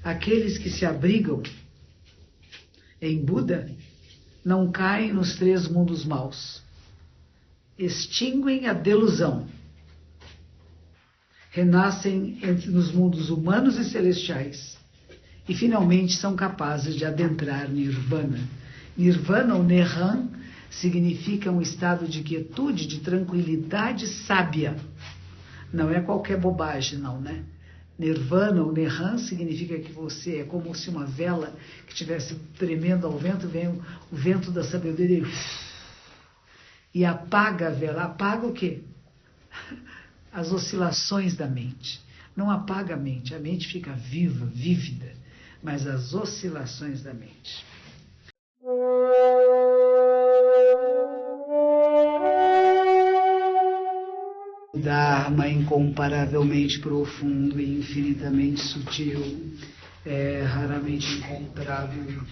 Aqueles que se abrigam em Buda não caem nos 3 mundos maus, extinguem a delusão, renascem nos mundos humanos e celestiais e finalmente são capazes de adentrar Nirvana. Nirvana ou Nehan significa um estado de quietude, de tranquilidade sábia. Não é qualquer bobagem, não, né? Nirvana ou Nehan significa que você é como se uma vela que estivesse tremendo ao vento, vem o vento da sabedoria e apaga a vela. Apaga o quê? As oscilações da mente. Não apaga a mente fica viva, vívida, mas as oscilações da mente. O Dharma é incomparavelmente profundo e infinitamente sutil, é raramente encontrável,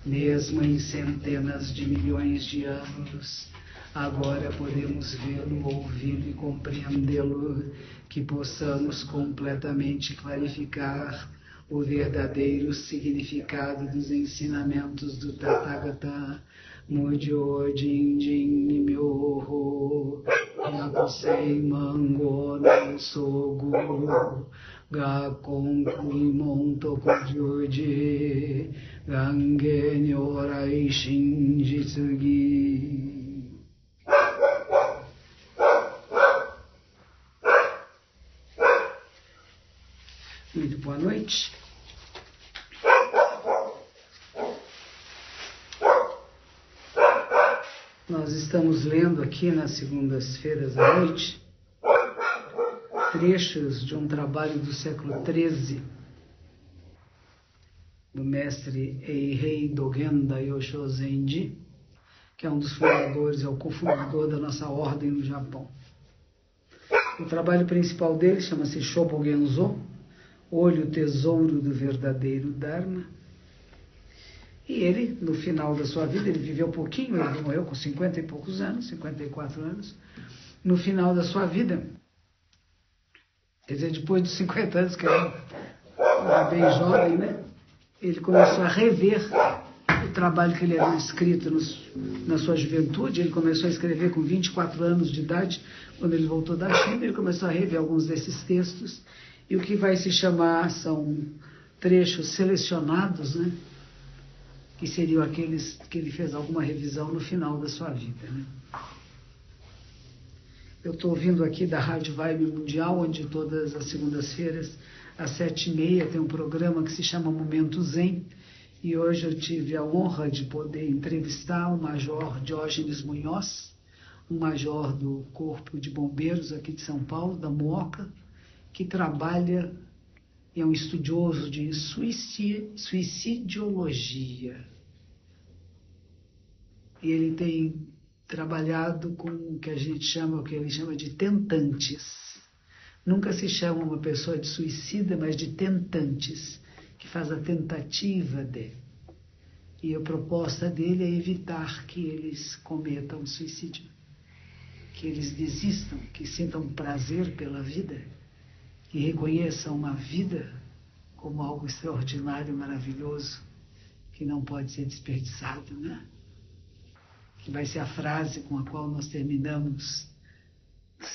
mesmo em centenas de milhões de anos. Agora podemos vê-lo, ouvi-lo e compreendê-lo, que possamos completamente clarificar o verdadeiro significado dos ensinamentos do Tathagata. Mudyo Jinjin Nimyoho Yakusei Mango no Sogu Gakon Kuimon Tokujoji Gange Nyorai Shinjitsugi. Muito boa noite. Nós estamos lendo aqui nas segundas-feiras à noite trechos de um trabalho do século XIII do mestre Eihei Dogen Daisho Zenji, que é um dos fundadores, é o cofundador da nossa ordem no Japão. O trabalho principal dele chama-se Shobogenzo, Olho Tesouro do Verdadeiro Dharma. E ele, no final da sua vida, ele viveu pouquinho, ele morreu com 50 e poucos anos, 54 anos. No final da sua vida, quer dizer, depois dos 50 anos, que era bem jovem, né? Ele começou a rever o trabalho que ele havia escrito na sua juventude. Ele começou a escrever com 24 anos de idade, quando ele voltou da China. Ele começou a rever alguns desses textos. E o que vai se chamar são trechos selecionados, né? Que seriam aqueles que ele fez alguma revisão no final da sua vida, né? Eu estou ouvindo aqui da Rádio Vibe Mundial, onde todas as segundas-feiras, às 7h30, tem um programa que se chama Momento Zen. E hoje eu tive a honra de poder entrevistar o Major Diógenes Munhoz, um major do Corpo de Bombeiros aqui de São Paulo, da Mooca, que trabalha e é um estudioso de suicidologia. E ele tem trabalhado com o que ele chama de tentantes. Nunca se chama uma pessoa de suicida, mas de tentantes, que faz a tentativa de. E a proposta dele é evitar que eles cometam suicídio, que eles desistam, que sintam prazer pela vida, que reconheçam a vida como algo extraordinário, maravilhoso, que não pode ser desperdiçado, né? Que vai ser a frase com a qual nós terminamos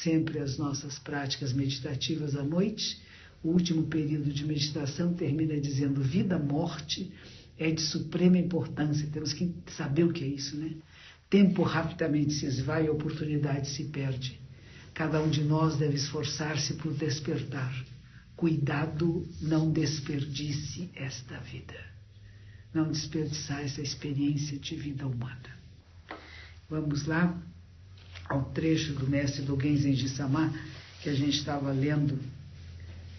sempre as nossas práticas meditativas à noite. O último período de meditação termina dizendo: vida, morte é de suprema importância. Temos que saber o que é isso, né? Tempo rapidamente se esvai e a oportunidade se perde. Cada um de nós deve esforçar-se por despertar. Cuidado, não desperdice esta vida. Não desperdiçar essa experiência de vida humana. Vamos lá ao trecho do mestre Dogen Zenji Sama, que a gente estava lendo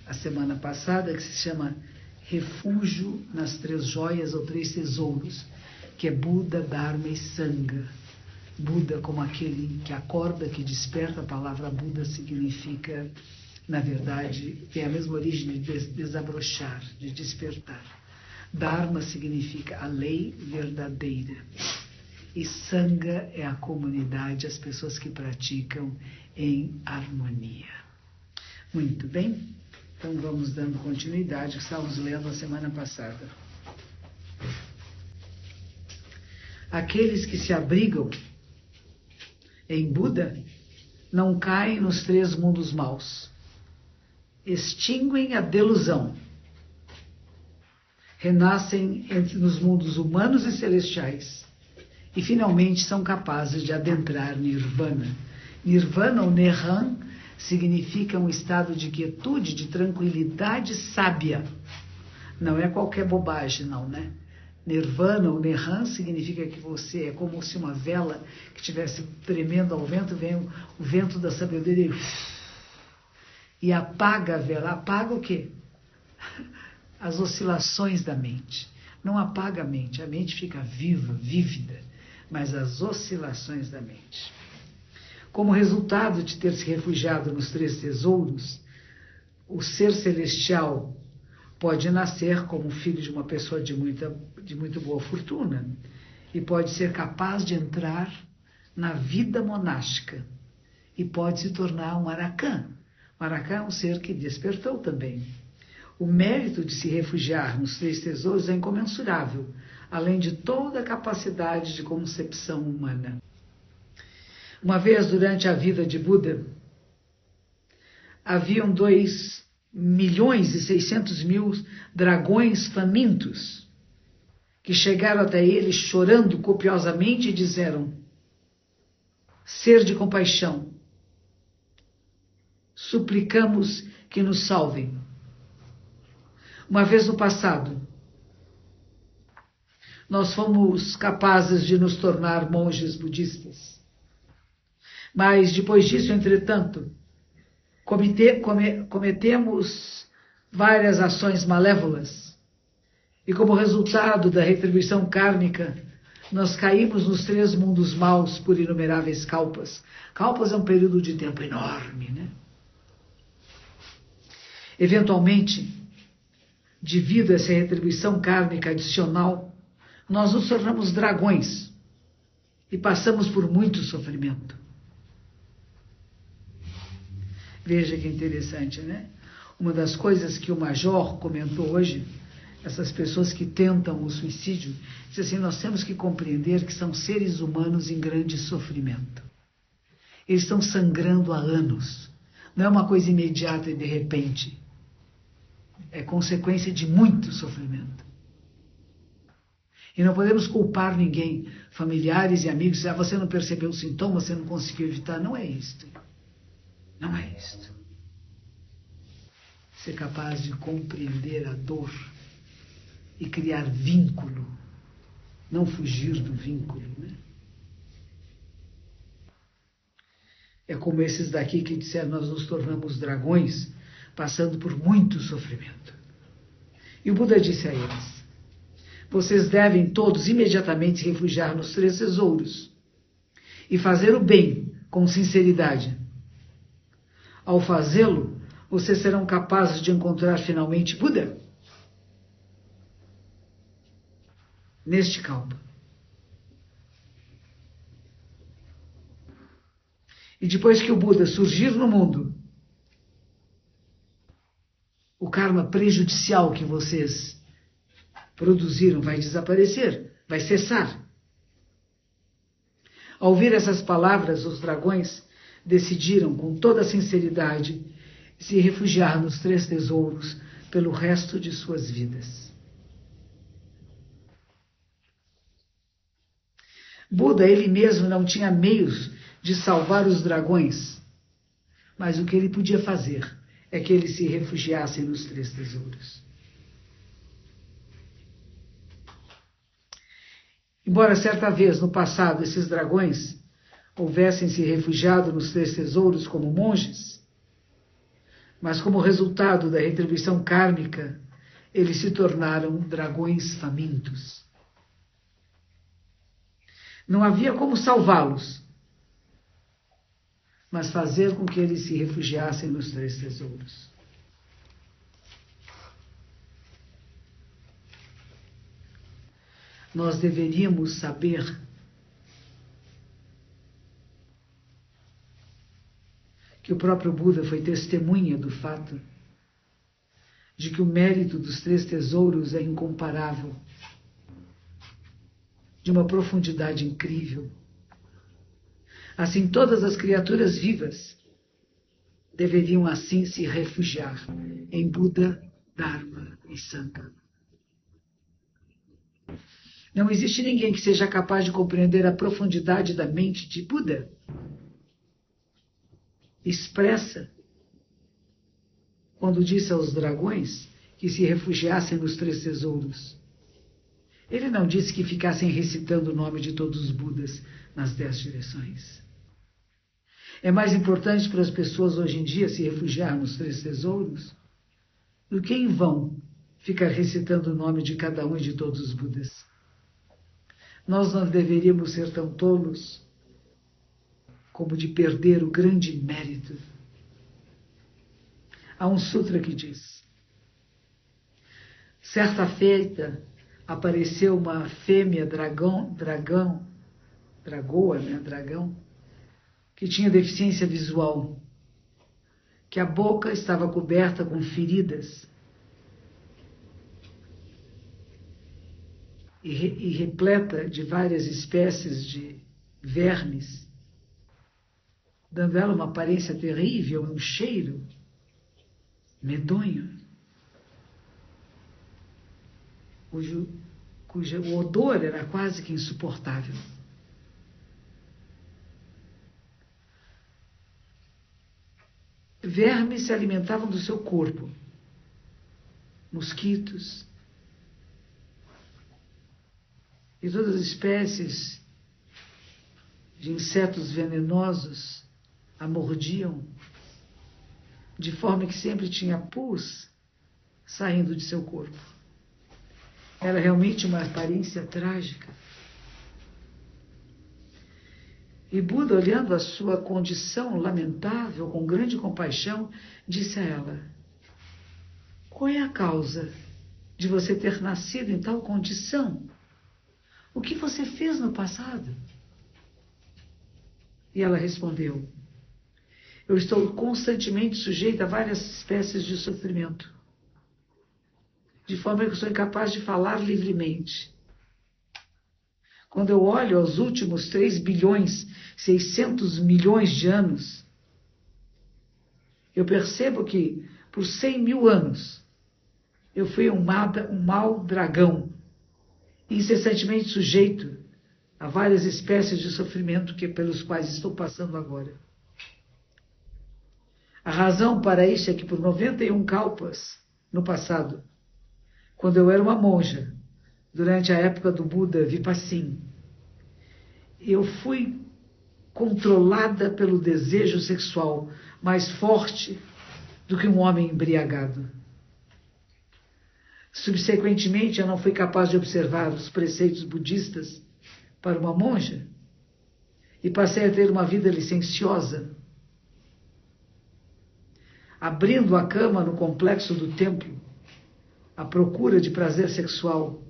a semana passada, que se chama Refúgio nas 3 joias ou 3 tesouros, que é Buda, Dharma e Sangha. Buda como aquele que acorda, que desperta. A palavra Buda significa, na verdade, tem a mesma origem de desabrochar, de despertar. Dharma significa a lei verdadeira. E Sangha é a comunidade, as pessoas que praticam em harmonia. Muito bem. Então vamos dando continuidade, que estávamos lendo a semana passada. Aqueles que se abrigam em Buda não caem nos 3 mundos maus, extinguem a delusão, renascem nos mundos humanos e celestiais e finalmente são capazes de adentrar Nirvana. Nirvana ou Nehan significa um estado de quietude, de tranquilidade sábia. Não é qualquer bobagem, não, né? Nirvana ou Nehan significa que você é como se uma vela que estivesse tremendo ao vento, vem o vento da sabedoria e apaga a vela. Apaga o quê? As oscilações da mente. Não apaga a mente fica viva, vívida, mas as oscilações da mente. Como resultado de ter se refugiado nos 3 tesouros, o ser celestial pode nascer como filho de uma pessoa de muito boa fortuna e pode ser capaz de entrar na vida monástica e pode se tornar um arahant. O arahant é um ser que despertou também. O mérito de se refugiar nos 3 tesouros é incomensurável, além de toda a capacidade de concepção humana. Uma vez durante a vida de Buda, haviam 2.600.000 dragões famintos que chegaram até ele chorando copiosamente e disseram: ser de compaixão, suplicamos que nos salvem. Uma vez no passado, nós fomos capazes de nos tornar monges budistas. Mas depois disso, entretanto, cometemos várias ações malévolas e como resultado da retribuição kármica, nós caímos nos 3 mundos maus por inumeráveis kalpas. Kalpas é um período de tempo enorme, né? Eventualmente, devido a essa retribuição kármica adicional, nós nos tornamos dragões e passamos por muito sofrimento. Veja que interessante, né? Uma das coisas que o Major comentou hoje, essas pessoas que tentam o suicídio, diz assim: nós temos que compreender que são seres humanos em grande sofrimento. Eles estão sangrando há anos. Não é uma coisa imediata e de repente. É consequência de muito sofrimento. E não podemos culpar ninguém, familiares e amigos, você não percebeu o sintoma, você não conseguiu evitar. Não é isto. Não é isto. Ser capaz de compreender a dor e criar vínculo, não fugir do vínculo, né? É como esses daqui que disseram: nós nos tornamos dragões, passando por muito sofrimento. E o Buda disse a eles: vocês devem todos imediatamente se refugiar nos 3 tesouros e fazer o bem com sinceridade. Ao fazê-lo, vocês serão capazes de encontrar finalmente Buda neste kalpa. E depois que o Buda surgir no mundo, o karma prejudicial que vocês produziram vai desaparecer, vai cessar. Ao ouvir essas palavras, os dragões decidiram com toda a sinceridade se refugiar nos 3 tesouros pelo resto de suas vidas. Buda, ele mesmo, não tinha meios de salvar os dragões, mas o que ele podia fazer é que eles se refugiassem nos 3 tesouros. Embora certa vez no passado esses dragões houvessem se refugiado nos 3 tesouros como monges, mas como resultado da retribuição kármica, eles se tornaram dragões famintos. Não havia como salvá-los, mas fazer com que eles se refugiassem nos 3 tesouros. Nós deveríamos saber que o próprio Buda foi testemunha do fato de que o mérito dos 3 tesouros é incomparável, de uma profundidade incrível. Assim, todas as criaturas vivas deveriam assim se refugiar em Buda, Dharma e Sangha. Não existe ninguém que seja capaz de compreender a profundidade da mente de Buda, expressa quando disse aos dragões que se refugiassem nos 3 tesouros. Ele não disse que ficassem recitando o nome de todos os Budas nas 10 direções. É mais importante para as pessoas hoje em dia se refugiar nos 3 tesouros do que em vão ficar recitando o nome de cada um e de todos os Budas. Nós não deveríamos ser tão tolos como de perder o grande mérito. Há um sutra que diz: certa feita apareceu dragão, que tinha deficiência visual, que a boca estava coberta com feridas e repleta de várias espécies de vermes, dando a ela uma aparência terrível, um cheiro medonho, cujo o odor era quase que insuportável. Vermes se alimentavam do seu corpo, mosquitos e todas as espécies de insetos venenosos a mordiam, de forma que sempre tinha pus saindo de seu corpo. Era realmente uma aparência trágica. E Buda, olhando a sua condição lamentável, com grande compaixão, disse a ela: qual é a causa de você ter nascido em tal condição? O que você fez no passado? E ela respondeu: eu estou constantemente sujeita a várias espécies de sofrimento, de forma que eu sou incapaz de falar livremente. Quando eu olho aos últimos 3 bilhões, 600 milhões de anos, eu percebo que, por 100 mil anos, eu fui um mau dragão, incessantemente sujeito a várias espécies de sofrimento pelos quais estou passando agora. A razão para isso é que por 91 kalpas, no passado, quando eu era uma monja, durante a época do Buda Vipassin, eu fui controlada pelo desejo sexual mais forte do que um homem embriagado. Subsequentemente, eu não fui capaz de observar os preceitos budistas para uma monja e passei a ter uma vida licenciosa, abrindo a cama no complexo do templo à procura de prazer sexual,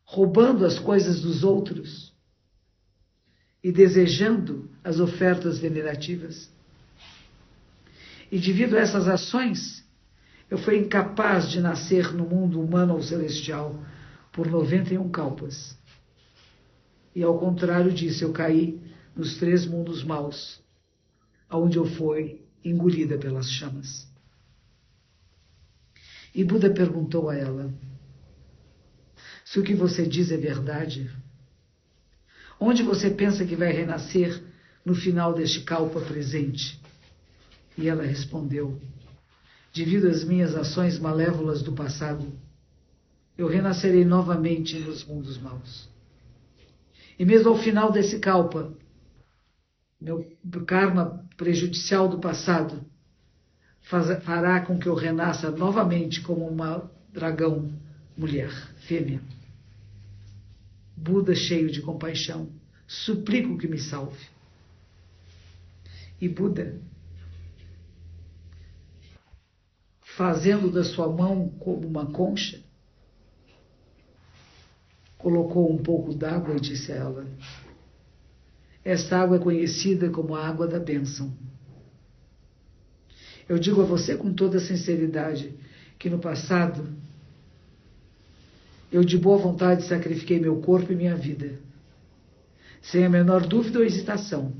roubando as coisas dos outros e desejando as ofertas venerativas. E devido a essas ações, eu fui incapaz de nascer no mundo humano ou celestial por 91 kalpas. E ao contrário disso, eu caí nos 3 mundos maus, onde eu fui engolida pelas chamas. E Buda perguntou a ela: se o que você diz é verdade, onde você pensa que vai renascer no final deste kalpa presente? E ela respondeu: devido às minhas ações malévolas do passado, eu renascerei novamente nos mundos maus. E mesmo ao final desse kalpa, meu karma prejudicial do passado fará com que eu renasça novamente como uma dragão mulher, fêmea. Buda, cheio de compaixão, suplico que me salve. E Buda, fazendo da sua mão como uma concha, colocou um pouco d'água e disse a ela: esta água é conhecida como a água da bênção. Eu digo a você com toda sinceridade que no passado eu de boa vontade sacrifiquei meu corpo e minha vida, sem a menor dúvida ou hesitação,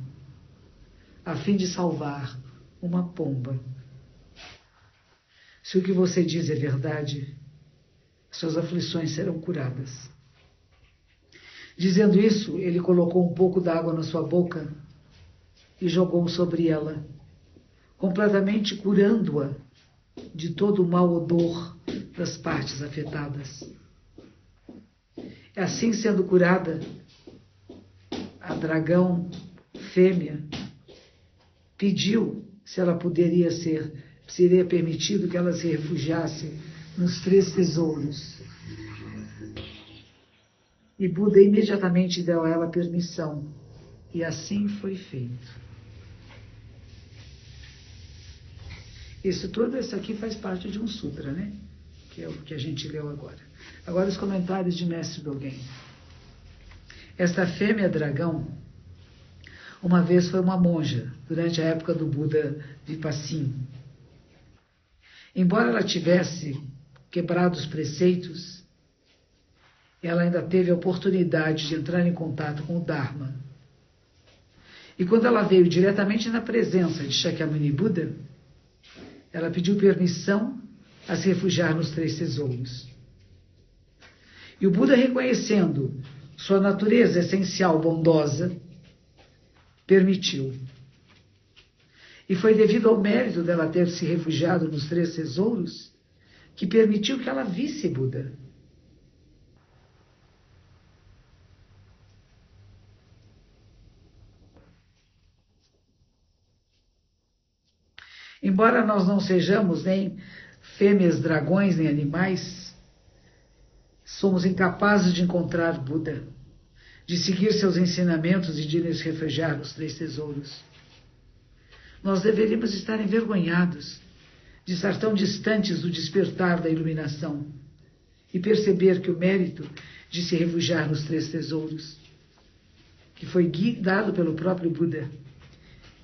a fim de salvar uma pomba. Se o que você diz é verdade, suas aflições serão curadas. Dizendo isso, ele colocou um pouco d'água na sua boca e jogou sobre ela, completamente curando-a de todo o mau odor das partes afetadas. Assim, sendo curada, a dragão fêmea pediu se ela seria permitido que ela se refugiasse nos 3 tesouros. E Buda imediatamente deu a ela permissão, e assim foi feito. Isso aqui faz parte de um sutra, né? Que é o que a gente leu agora. Agora os comentários de Mestre Dogen. Esta fêmea dragão, uma vez foi uma monja, durante a época do Buda Vipassin. Embora ela tivesse quebrado os preceitos, ela ainda teve a oportunidade de entrar em contato com o Dharma. E quando ela veio diretamente na presença de Shakyamuni Buda, ela pediu permissão a se refugiar nos 3 tesouros. E o Buda, reconhecendo sua natureza essencial bondosa, permitiu. E foi devido ao mérito dela ter se refugiado nos 3 tesouros que permitiu que ela visse Buda. Embora nós não sejamos nem fêmeas dragões, nem animais, somos incapazes de encontrar Buda, de seguir seus ensinamentos e de nos refugiar nos 3 tesouros. Nós deveríamos estar envergonhados de estar tão distantes do despertar da iluminação e perceber que o mérito de se refugiar nos 3 tesouros, que foi dado pelo próprio Buda,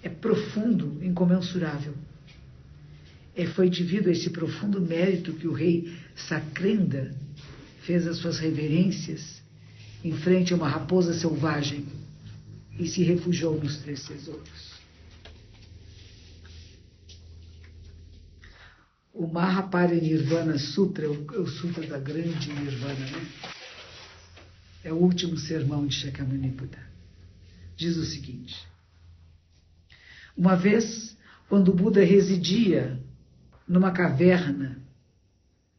é profundo, incomensurável. Foi devido a esse profundo mérito que o rei Sakrenda fez as suas reverências em frente a uma raposa selvagem e se refugiou nos 3 tesouros. O Mahaparinirvana Sutra é o Sutra da Grande Nirvana, né? É o último sermão de Shakyamuni Buda. Diz o seguinte: uma vez, quando o Buda residia numa caverna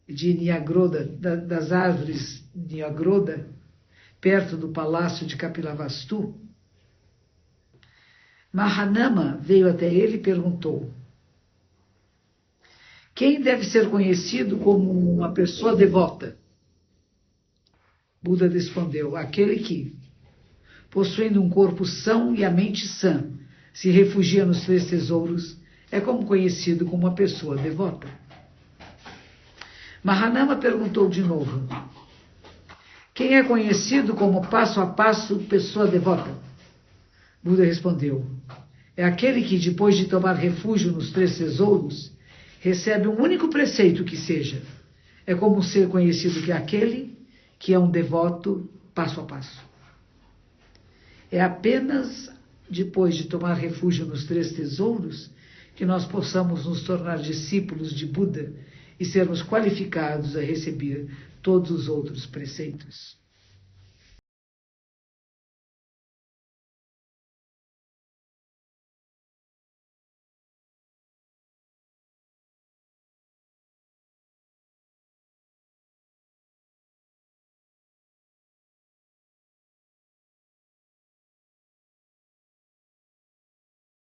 de Nyagroda, das árvores de Nyagroda, perto do palácio de Kapilavastu, Mahanama veio até ele e perguntou: quem deve ser conhecido como uma pessoa devota? Buda respondeu: aquele que, possuindo um corpo são e a mente sã, se refugia nos 3 tesouros, é como conhecido como uma pessoa devota. Mahanama perguntou de novo: quem é conhecido como passo a passo pessoa devota? Buda respondeu: é aquele que, depois de tomar refúgio nos 3 tesouros, recebe um único preceito que seja. É como ser conhecido que é aquele que é um devoto passo a passo. É apenas depois de tomar refúgio nos 3 tesouros que nós possamos nos tornar discípulos de Buda e sermos qualificados a receber todos os outros preceitos.